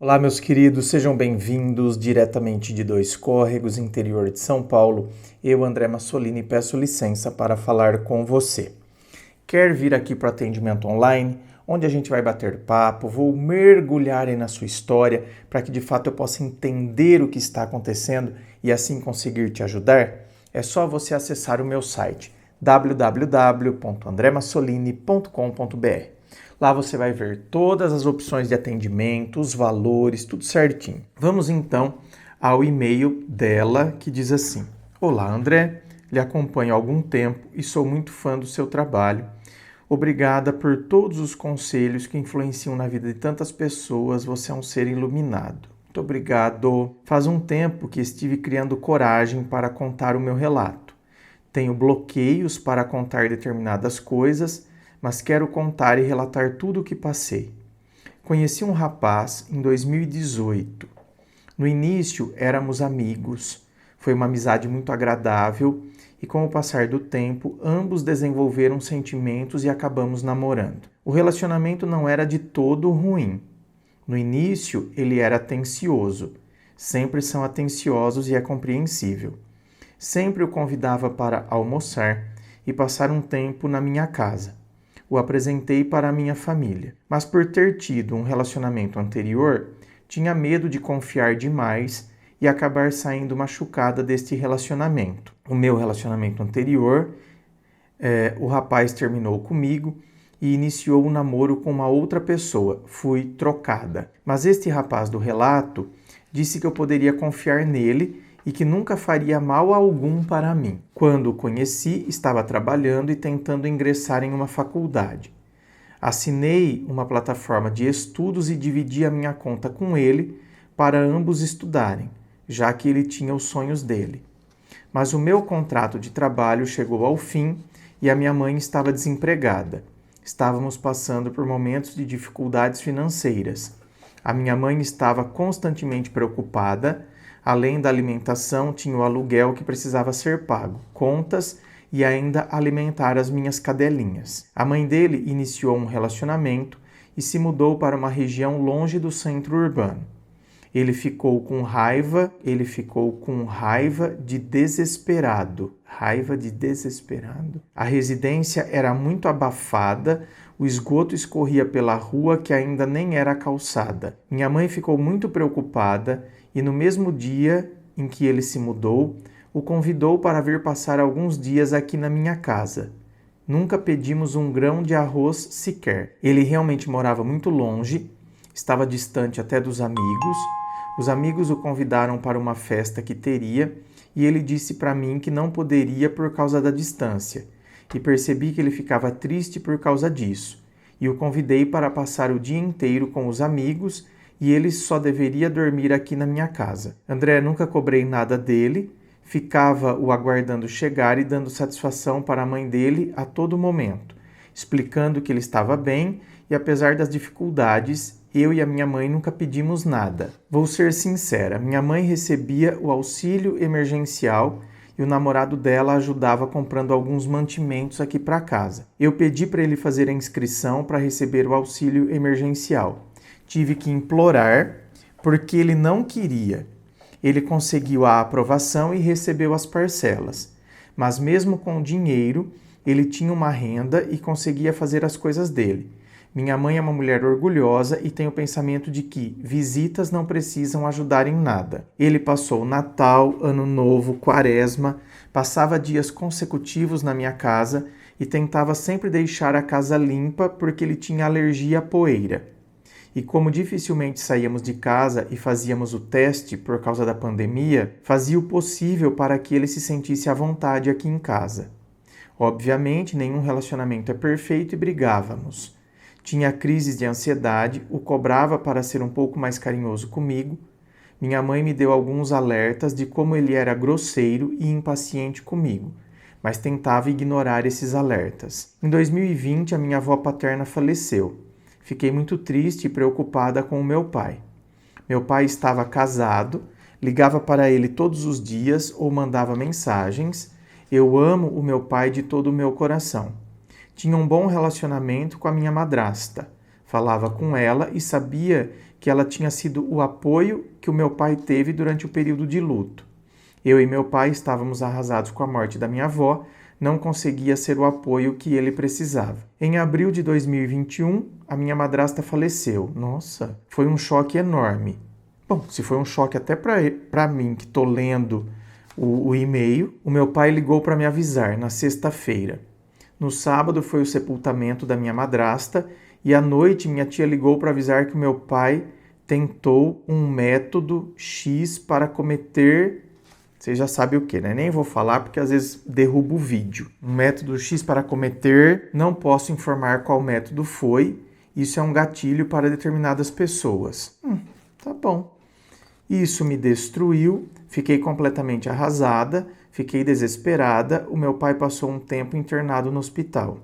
Olá, meus queridos, sejam bem-vindos diretamente de Dois Córregos, interior de São Paulo. Eu, André Massolini, peço licença para falar com você. Quer vir aqui para o atendimento online, onde a gente vai bater papo, vou mergulhar aí na sua história para que de fato eu possa entender o que está acontecendo e assim conseguir te ajudar? É só você acessar o meu site www.andremassolini.com.br. Lá você vai ver todas as opções de atendimento, os valores, tudo certinho. Vamos então ao e-mail dela que diz assim: Olá, André, lhe acompanho há algum tempo e sou muito fã do seu trabalho. Obrigada por todos os conselhos que influenciam na vida de tantas pessoas. Você é um ser iluminado. Muito obrigado. Faz um tempo que estive criando coragem para contar o meu relato. Tenho bloqueios para contar determinadas coisas, mas quero contar e relatar tudo o que passei. Conheci um rapaz em 2018. No início éramos amigos. Foi uma amizade muito agradável e com o passar do tempo, ambos desenvolveram sentimentos e acabamos namorando. O relacionamento não era de todo ruim. No início, ele era atencioso. Sempre são atenciosos e é compreensível. Sempre o convidava para almoçar e passar um tempo na minha casa. O apresentei para a minha família, mas por ter tido um relacionamento anterior, tinha medo de confiar demais e acabar saindo machucada deste relacionamento. O meu relacionamento anterior, o rapaz terminou comigo e iniciou um namoro com uma outra pessoa. Fui trocada. Mas este rapaz do relato disse que eu poderia confiar nele e que nunca faria mal algum para mim. Quando o conheci, estava trabalhando e tentando ingressar em uma faculdade. Assinei uma plataforma de estudos e dividi a minha conta com ele para ambos estudarem, já que ele tinha os sonhos dele. Mas o meu contrato de trabalho chegou ao fim e a minha mãe estava desempregada. Estávamos passando por momentos de dificuldades financeiras. A minha mãe estava constantemente preocupada. Além da alimentação, tinha o aluguel que precisava ser pago, contas e ainda alimentar as minhas cadelinhas. A mãe dele iniciou um relacionamento e se mudou para uma região longe do centro urbano. Ele ficou com raiva de desesperado. Raiva de desesperado? A residência era muito abafada, o esgoto escorria pela rua que ainda nem era calçada. Minha mãe ficou muito preocupada e no mesmo dia em que ele se mudou, o convidou para vir passar alguns dias aqui na minha casa. Nunca pedimos um grão de arroz sequer. Ele realmente morava muito longe, estava distante até dos amigos. Os amigos o convidaram para uma festa que teria e ele disse para mim que não poderia por causa da distância. E percebi que ele ficava triste por causa disso. E o convidei para passar o dia inteiro com os amigos e ele só deveria dormir aqui na minha casa. André, nunca cobrei nada dele, ficava o aguardando chegar e dando satisfação para a mãe dele a todo momento, explicando que ele estava bem e apesar das dificuldades, eu e a minha mãe nunca pedimos nada. Vou ser sincera, minha mãe recebia o auxílio emergencial e o namorado dela ajudava comprando alguns mantimentos aqui para casa. Eu pedi para ele fazer a inscrição para receber o auxílio emergencial. Tive que implorar porque ele não queria. Ele conseguiu a aprovação e recebeu as parcelas. Mas mesmo com dinheiro, ele tinha uma renda e conseguia fazer as coisas dele. Minha mãe é uma mulher orgulhosa e tem o pensamento de que visitas não precisam ajudar em nada. Ele passou Natal, Ano Novo, Quaresma, passava dias consecutivos na minha casa e tentava sempre deixar a casa limpa porque ele tinha alergia à poeira. E como dificilmente saíamos de casa e fazíamos o teste por causa da pandemia, fazia o possível para que ele se sentisse à vontade aqui em casa. Obviamente, nenhum relacionamento é perfeito e brigávamos. Tinha crises de ansiedade, o cobrava para ser um pouco mais carinhoso comigo. Minha mãe me deu alguns alertas de como ele era grosseiro e impaciente comigo, mas tentava ignorar esses alertas. Em 2020, a minha avó paterna faleceu. Fiquei muito triste e preocupada com o meu pai. Meu pai estava casado, ligava para ele todos os dias ou mandava mensagens. Eu amo o meu pai de todo o meu coração. Tinha um bom relacionamento com a minha madrasta. Falava com ela e sabia que ela tinha sido o apoio que o meu pai teve durante o período de luto. Eu e meu pai estávamos arrasados com a morte da minha avó, não conseguia ser o apoio que ele precisava. Em abril de 2021, a minha madrasta faleceu. Nossa, foi um choque enorme. Bom, se foi um choque até para mim, que estou lendo o e-mail, o meu pai ligou para me avisar na sexta-feira. No sábado foi o sepultamento da minha madrasta e à noite minha tia ligou para avisar que o meu pai tentou um método X para cometer... Você já sabe o que, né? Nem vou falar porque às vezes derrubo o vídeo. Um método X para cometer, não posso informar qual método foi. Isso é um gatilho para determinadas pessoas. Tá bom. Isso me destruiu, fiquei completamente arrasada, fiquei desesperada. O meu pai passou um tempo internado no hospital.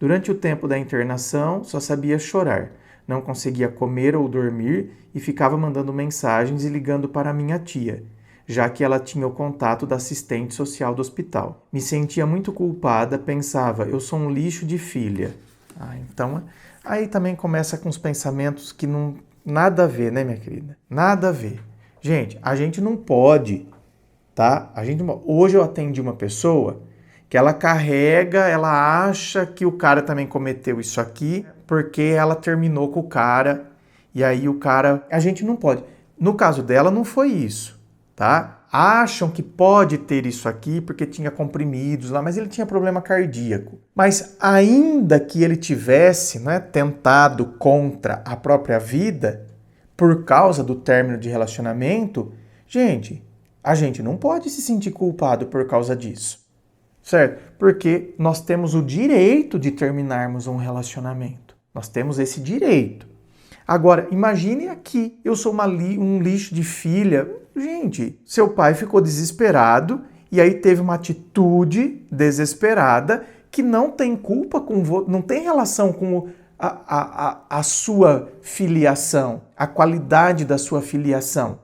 Durante o tempo da internação, só sabia chorar. Não conseguia comer ou dormir e ficava mandando mensagens e ligando para minha tia, já que ela tinha o contato da assistente social do hospital. Me sentia muito culpada, pensava, eu sou um lixo de filha. Então, aí também começa com os pensamentos que não... Nada a ver, né, minha querida? Nada a ver. Gente, a gente não pode, tá? Hoje eu atendi uma pessoa que ela carrega, ela acha que o cara também cometeu isso aqui, porque ela terminou com o cara, e aí o cara... A gente não pode. No caso dela, não foi isso, tá? Acham que pode ter isso aqui porque tinha comprimidos lá, mas ele tinha problema cardíaco. Mas ainda que ele tivesse, né, tentado contra a própria vida, por causa do término de relacionamento, gente, a gente não pode se sentir culpado por causa disso, certo? Porque nós temos o direito de terminarmos um relacionamento. Nós temos esse direito. Agora, imagine aqui, eu sou um lixo de filha. Gente, seu pai ficou desesperado e aí teve uma atitude desesperada que não tem culpa não tem relação com a sua filiação, a qualidade da sua filiação.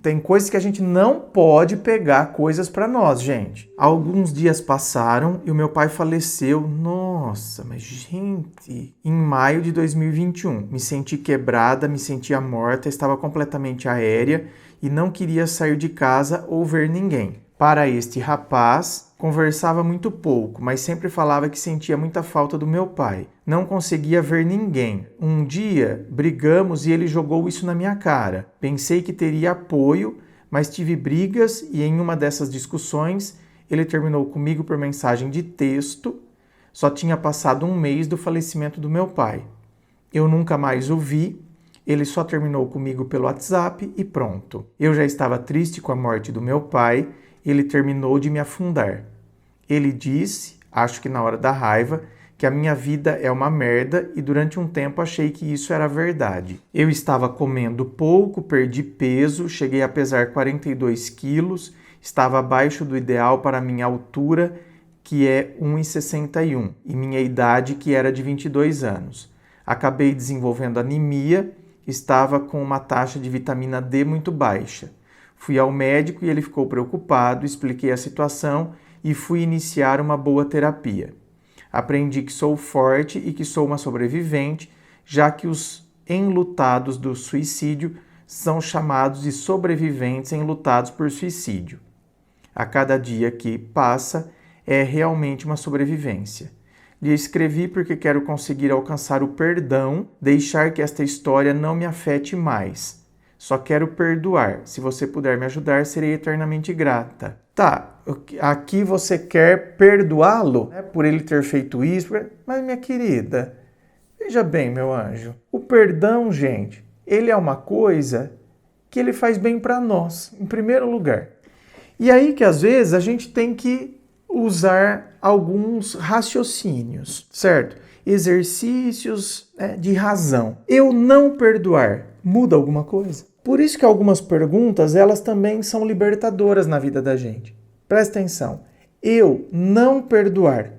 Tem coisas que a gente não pode pegar coisas para nós, gente. Alguns dias passaram e o meu pai faleceu. Nossa, mas gente, em maio de 2021, me senti quebrada, me sentia morta, estava completamente aérea e não queria sair de casa ou ver ninguém. Para este rapaz, conversava muito pouco, mas sempre falava que sentia muita falta do meu pai. Não conseguia ver ninguém. Um dia, brigamos e ele jogou isso na minha cara. Pensei que teria apoio, mas tive brigas e em uma dessas discussões, ele terminou comigo por mensagem de texto. Só tinha passado um mês do falecimento do meu pai. Eu nunca mais o vi. Ele só terminou comigo pelo WhatsApp e pronto. Eu já estava triste com a morte do meu pai. Ele terminou de me afundar. Ele disse, acho que na hora da raiva, que a minha vida é uma merda e durante um tempo achei que isso era verdade. Eu estava comendo pouco, perdi peso, cheguei a pesar 42 quilos, estava abaixo do ideal para minha altura, que é 1,61, e minha idade, que era de 22 anos. Acabei desenvolvendo anemia, estava com uma taxa de vitamina D muito baixa. Fui ao médico e ele ficou preocupado, expliquei a situação e fui iniciar uma boa terapia. Aprendi que sou forte e que sou uma sobrevivente, já que os enlutados do suicídio são chamados de sobreviventes enlutados por suicídio. A cada dia que passa é realmente uma sobrevivência. Lhe escrevi porque quero conseguir alcançar o perdão, deixar que esta história não me afete mais. Só quero perdoar. Se você puder me ajudar, serei eternamente grata. Tá, aqui você quer perdoá-lo, né, por ele ter feito isso. Mas, minha querida, veja bem, meu anjo. O perdão, gente, ele é uma coisa que ele faz bem para nós, em primeiro lugar. E aí que às vezes a gente tem que usar alguns raciocínios, certo? Exercícios, né, de razão. Eu não perdoar muda alguma coisa? Por isso que algumas perguntas, elas também são libertadoras na vida da gente. Presta atenção. Eu não perdoar.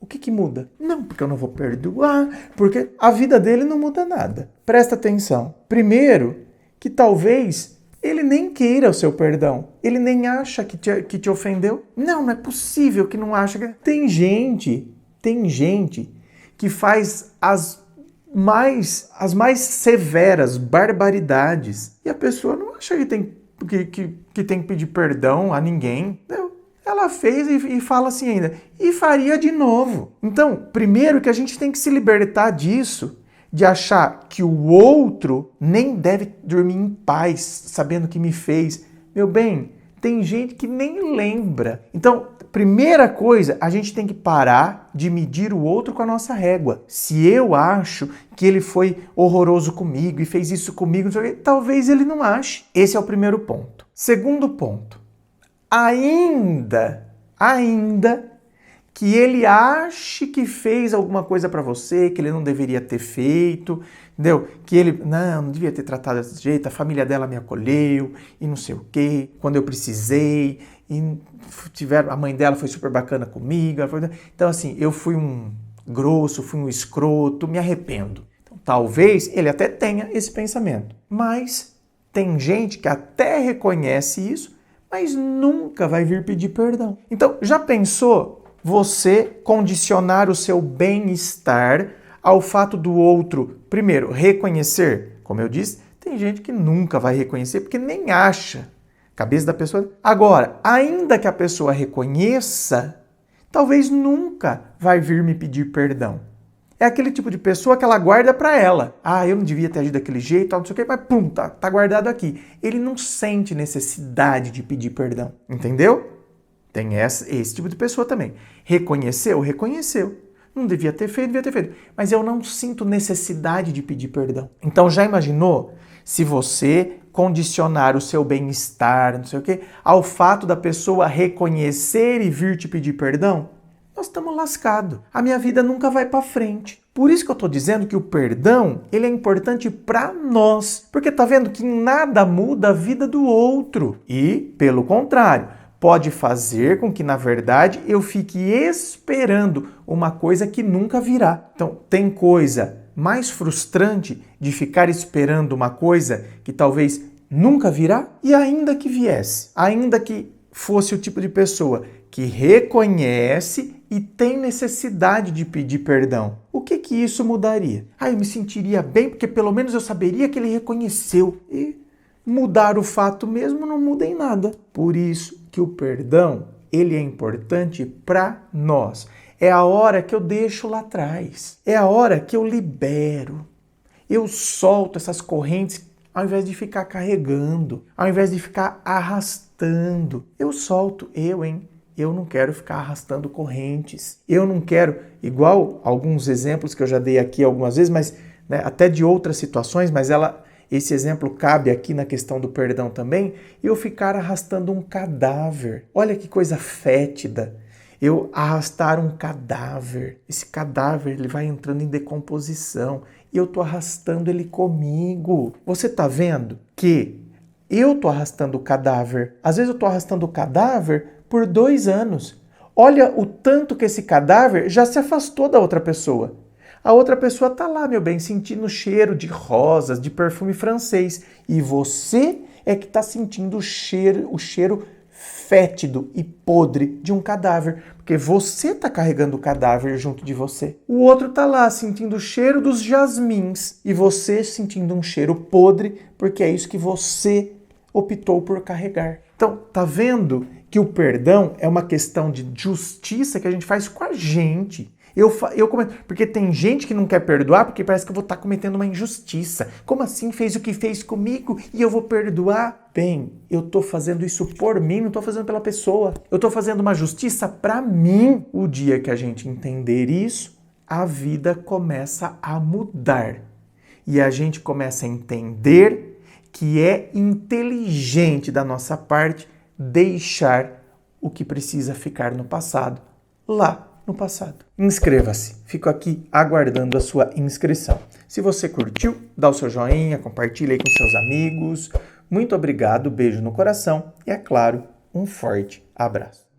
O que muda? Não, porque eu não vou perdoar, porque a vida dele não muda nada. Presta atenção. Primeiro, que talvez ele nem queira o seu perdão. Ele nem acha que te ofendeu. Não é possível que não acha. Tem gente que faz as as mais severas barbaridades. E a pessoa não acha que tem que pedir perdão a ninguém. Não. Ela fez e fala assim ainda, e faria de novo. Então, primeiro que a gente tem que se libertar disso, de achar que o outro nem deve dormir em paz, sabendo que me fez. Meu bem, tem gente que nem lembra. Então, primeira coisa, a gente tem que parar de medir o outro com a nossa régua. Se eu acho que ele foi horroroso comigo e fez isso comigo, não sei o quê, talvez ele não ache. Esse é o primeiro ponto. Segundo ponto, ainda que ele ache que fez alguma coisa para você, que ele não deveria ter feito, entendeu? Que ele, não devia ter tratado desse jeito, a família dela me acolheu e não sei o quê, quando eu precisei, e a mãe dela foi super bacana comigo. Então, assim, eu fui um grosso, fui um escroto, me arrependo. Então, talvez ele até tenha esse pensamento, mas tem gente que até reconhece isso, mas nunca vai vir pedir perdão. Então, já pensou você condicionar o seu bem-estar ao fato do outro, primeiro, reconhecer? Como eu disse, tem gente que nunca vai reconhecer porque nem acha. Cabeça da pessoa. Agora, ainda que a pessoa reconheça, talvez nunca vai vir me pedir perdão. É aquele tipo de pessoa que ela guarda para ela. Ah, eu não devia ter agido daquele jeito, não sei o quê, mas pum, tá guardado aqui. Ele não sente necessidade de pedir perdão. Entendeu? Tem esse tipo de pessoa também. Reconheceu? Reconheceu. Não devia ter feito, devia ter feito. Mas eu não sinto necessidade de pedir perdão. Então já imaginou se você condicionar o seu bem-estar, não sei o quê, ao fato da pessoa reconhecer e vir te pedir perdão? Nós estamos lascados. A minha vida nunca vai para frente. Por isso que eu estou dizendo que o perdão, ele é importante para nós. Porque tá vendo que nada muda a vida do outro. E, pelo contrário, pode fazer com que, na verdade, eu fique esperando uma coisa que nunca virá. Então, tem coisa mais frustrante de ficar esperando uma coisa que talvez nunca virá? E ainda que viesse, ainda que fosse o tipo de pessoa que reconhece e tem necessidade de pedir perdão, o que isso mudaria? Eu me sentiria bem porque pelo menos eu saberia que ele reconheceu. E mudar o fato mesmo não muda em nada. Por isso que o perdão, ele é importante para nós. É a hora que eu deixo lá atrás. É a hora que eu libero. Eu solto essas correntes ao invés de ficar carregando, ao invés de ficar arrastando. Eu solto, eu não quero ficar arrastando correntes. Eu não quero, igual alguns exemplos que eu já dei aqui algumas vezes, mas até de outras situações, mas esse exemplo cabe aqui na questão do perdão também, eu ficar arrastando um cadáver. Olha que coisa fétida. Eu arrastar um cadáver. Esse cadáver ele vai entrando em decomposição e eu tô arrastando ele comigo. Você tá vendo que eu tô arrastando o cadáver? Às vezes eu tô arrastando o cadáver por 2 anos. Olha o tanto que esse cadáver já se afastou da outra pessoa. A outra pessoa tá lá, meu bem, sentindo o cheiro de rosas, de perfume francês. E você é que tá sentindo o cheiro fétido e podre de um cadáver. Porque você tá carregando o cadáver junto de você. O outro tá lá sentindo o cheiro dos jasmins. E você sentindo um cheiro podre, porque é isso que você optou por carregar. Então, tá vendo que o perdão é uma questão de justiça que a gente faz com a gente. Eu comento, porque tem gente que não quer perdoar porque parece que eu vou estar cometendo uma injustiça. Como assim fez o que fez comigo e eu vou perdoar? Bem, eu estou fazendo isso por mim, não estou fazendo pela pessoa. Eu estou fazendo uma justiça para mim. O dia que a gente entender isso, a vida começa a mudar. E a gente começa a entender que é inteligente da nossa parte deixar o que precisa ficar no passado, lá no passado. Inscreva-se. Fico aqui aguardando a sua inscrição. Se você curtiu, dá o seu joinha, compartilha aí com seus amigos. Muito obrigado, beijo no coração e, é claro, um forte abraço.